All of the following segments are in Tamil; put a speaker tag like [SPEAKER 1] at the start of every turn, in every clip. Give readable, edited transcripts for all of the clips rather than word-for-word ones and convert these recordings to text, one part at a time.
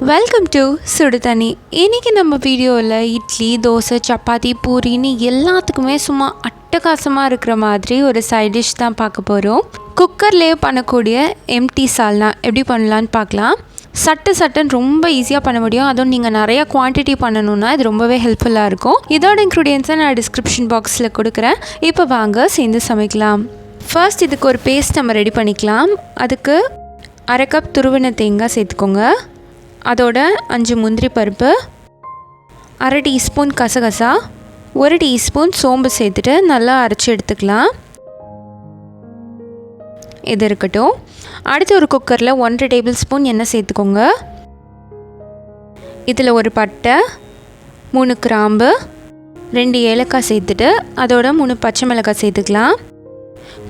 [SPEAKER 1] வெல்கம் டு சுடுதண்ணி. இன்றைக்கி நம்ம வீடியோவில் இட்லி, தோசை, சப்பாத்தி, பூரின்னு எல்லாத்துக்குமே சும்மா அட்டகாசமாக இருக்கிற மாதிரி ஒரு சைட் டிஷ் தான் பார்க்க போகிறோம். குக்கர்லேயே பண்ணக்கூடிய எம்டி சால்னா எப்படி பண்ணலான்னு பார்க்கலாம். சட்டுன்னு ரொம்ப ஈஸியாக பண்ண முடியும். அதுவும் நீங்கள் நிறையா குவான்டிட்டி பண்ணணுன்னா இது ரொம்பவே ஹெல்ப்ஃபுல்லாக இருக்கும். இதோட இன்க்ரீடியன்ஸை நான் டிஸ்கிரிப்ஷன் பாக்ஸில் கொடுக்குறேன். இப்போ வாங்க சேர்ந்து சமைக்கலாம். ஃபர்ஸ்ட் இதுக்கு ஒரு பேஸ்ட் நம்ம ரெடி பண்ணிக்கலாம். அதுக்கு அரை கப் துருவின தேங்காய் சேர்த்துக்கோங்க. அதோட 5 முந்திரி பருப்பு, அரை டீஸ்பூன் கசகசா, 1 டீஸ்பூன் சோம்பு சேர்த்துட்டு நல்லா அரைச்சி எடுத்துக்கலாம். இது இருக்கட்டும். அடுத்து ஒரு குக்கரில் 1 டேபிள் ஸ்பூன் எண்ணெய் சேர்த்துக்கோங்க. இதில் ஒரு பட்டை, 3 கிராம்பு, 2 ஏலக்காய் சேர்த்துட்டு அதோட 3 பச்சை மிளகாய் சேர்த்துக்கலாம்.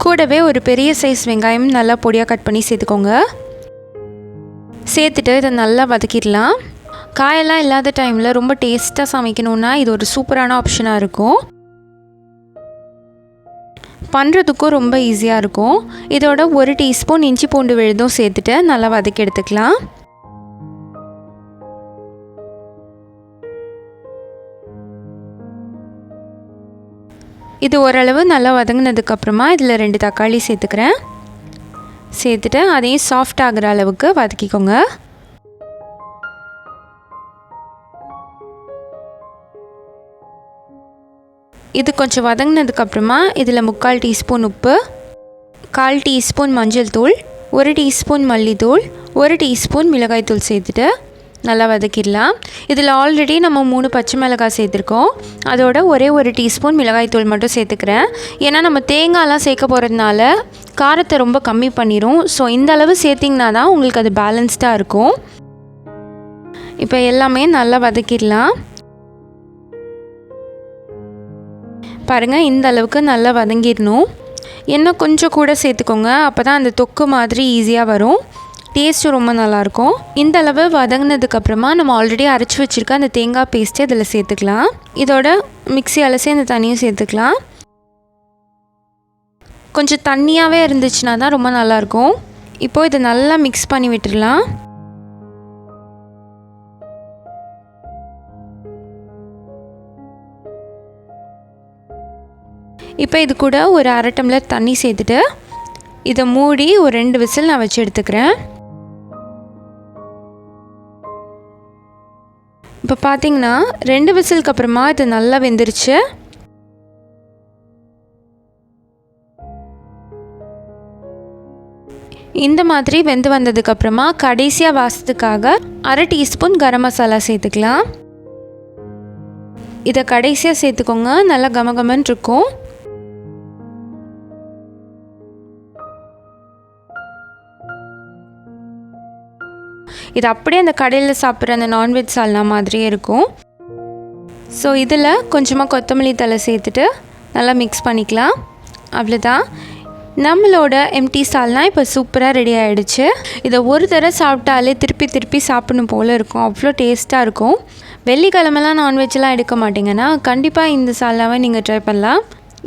[SPEAKER 1] கூடவே ஒரு பெரிய சைஸ் வெங்காயம் நல்லா பொடியாக கட் பண்ணி சேர்த்துக்கோங்க. சேர்த்துட்டு இதை நல்லா வதக்கிடலாம். காயெல்லாம் இல்லாத டைமில் ரொம்ப டேஸ்ட்டாக சமைக்கணுன்னா இது ஒரு சூப்பரான ஆப்ஷனாக இருக்கும். பண்ணுறதுக்கும் ரொம்ப ஈஸியாக இருக்கும். இதோட 1 டீஸ்பூன் இஞ்சி பூண்டு விழுதும் சேர்த்துட்டு நல்லா வதக்கி எடுத்துக்கலாம். இது ஓரளவு நல்லா வதங்கினதுக்கப்புறமா இதில் 2 தக்காளி சேர்த்துக்கிறேன். சேர்த்துட்டு அதையும் சாஃப்ட் ஆகிற அளவுக்கு வதக்கிக்கோங்க. இது கொஞ்சம் வதங்கினதுக்கப்புறமா இதில் 3/4 டீஸ்பூன் உப்பு, 1/4 டீஸ்பூன் மஞ்சள் தூள், 1 டீஸ்பூன் மல்லித்தூள், 1 டீஸ்பூன் மிளகாய்த்தூள் சேர்த்துட்டு நல்லா வதக்கிடலாம். இதில் ஆல்ரெடி நம்ம 3 பச்சை மிளகாய் சேர்த்துருக்கோம். அதோட ஒரே 1 டீஸ்பூன் மிளகாய்த்தூள் மட்டும் சேர்த்துக்கிறேன். ஏன்னா நம்ம தேங்காயெலாம் சேர்க்க போகிறதுனால காரத்தை ரொம்ப கம்மி பண்ணிடும். ஸோ இந்த அளவு சேர்த்திங்கன்னா தான் உங்களுக்கு அது பேலன்ஸ்டாக இருக்கும். இப்போ எல்லாமே நல்லா வதக்கிடலாம். பாருங்கள், இந்த அளவுக்கு நல்லா வதங்கிடணும். எண்ணெய் கொஞ்சம் கூட சேர்த்துக்கோங்க. அப்போ தான் அந்த தொக்கு மாதிரி ஈஸியாக வரும். டேஸ்ட்டும் ரொம்ப நல்லாயிருக்கும். இந்த அளவு வதங்கினதுக்கப்புறமா நம்ம ஆல்ரெடி அரைச்சி வச்சுருக்க அந்த தேங்காய் பேஸ்ட்டு இதில் சேர்த்துக்கலாம். இதோட மிக்ஸி அலசி அந்த தண்ணியும் சேர்த்துக்கலாம். கொஞ்சம் தண்ணியாகவே இருந்துச்சுன்னா தான் ரொம்ப நல்லாயிருக்கும். இப்போது இதை நல்லா மிக்ஸ் பண்ணி விட்டுடலாம். இப்போ இது கூட ஒரு 1/2 டம்ளர் தண்ணி சேர்த்துட்டு இதை மூடி ஒரு 2 விசில் நான் வச்சு எடுத்துக்கிறேன். இப்போ பார்த்தீங்கன்னா 2 விசிலுக்கு அப்புறமா இது நல்லா வெந்துருச்சு. இந்த மாதிரி வெந்து வந்ததுக்கப்புறமா கடைசியாக வாசத்துக்காக 1/2 டீஸ்பூன் கரம் மசாலா சேர்த்துக்கலாம். இதை கடைசியாக சேர்த்துக்கோங்க. நல்லா கமகமன்னு இருக்கும். இது அப்படியே அந்த கடையில் சாப்பிட்ற அந்த நான்வெஜ் சால்னா மாதிரியே இருக்கும். ஸோ இதில் கொஞ்சமாக கொத்தமல்லி தழை சேர்த்துட்டு நல்லா மிக்ஸ் பண்ணிக்கலாம். அவ்வளோதான், நம்மளோட எம்டி சால்னா இப்போ சூப்பராக ரெடி ஆகிடுச்சு. இதை ஒரு தடவை சாப்பிட்டாலே திருப்பி சாப்பிடணும் போல் இருக்கும். அவ்வளோ டேஸ்ட்டாக இருக்கும். வெள்ளிக்கிழமெல்லாம் நான்வெஜ்லாம் எடுக்க மாட்டிங்கன்னா கண்டிப்பாக இந்த சால்னாவை நீங்கள் ட்ரை பண்ணலாம்.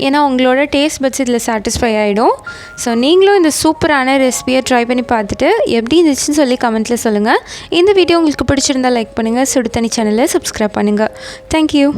[SPEAKER 1] ஏன்னா உங்களோட டேஸ்ட் பட்ஸ் இதில் சாட்டிஸ்ஃபை ஆகிடும். ஸோ நீங்களும் இந்த சூப்பரான ரெசிபியை ட்ரை பண்ணி பார்த்துட்டு எப்படி இருந்துச்சுன்னு சொல்லி கமெண்ட்டில் சொல்லுங்கள். இந்த வீடியோ உங்களுக்கு பிடிச்சிருந்தால் லைக் பண்ணுங்கள். சுடுதண்ணி சேனலை சப்ஸ்கிரைப் பண்ணுங்கள். தேங்க்யூ.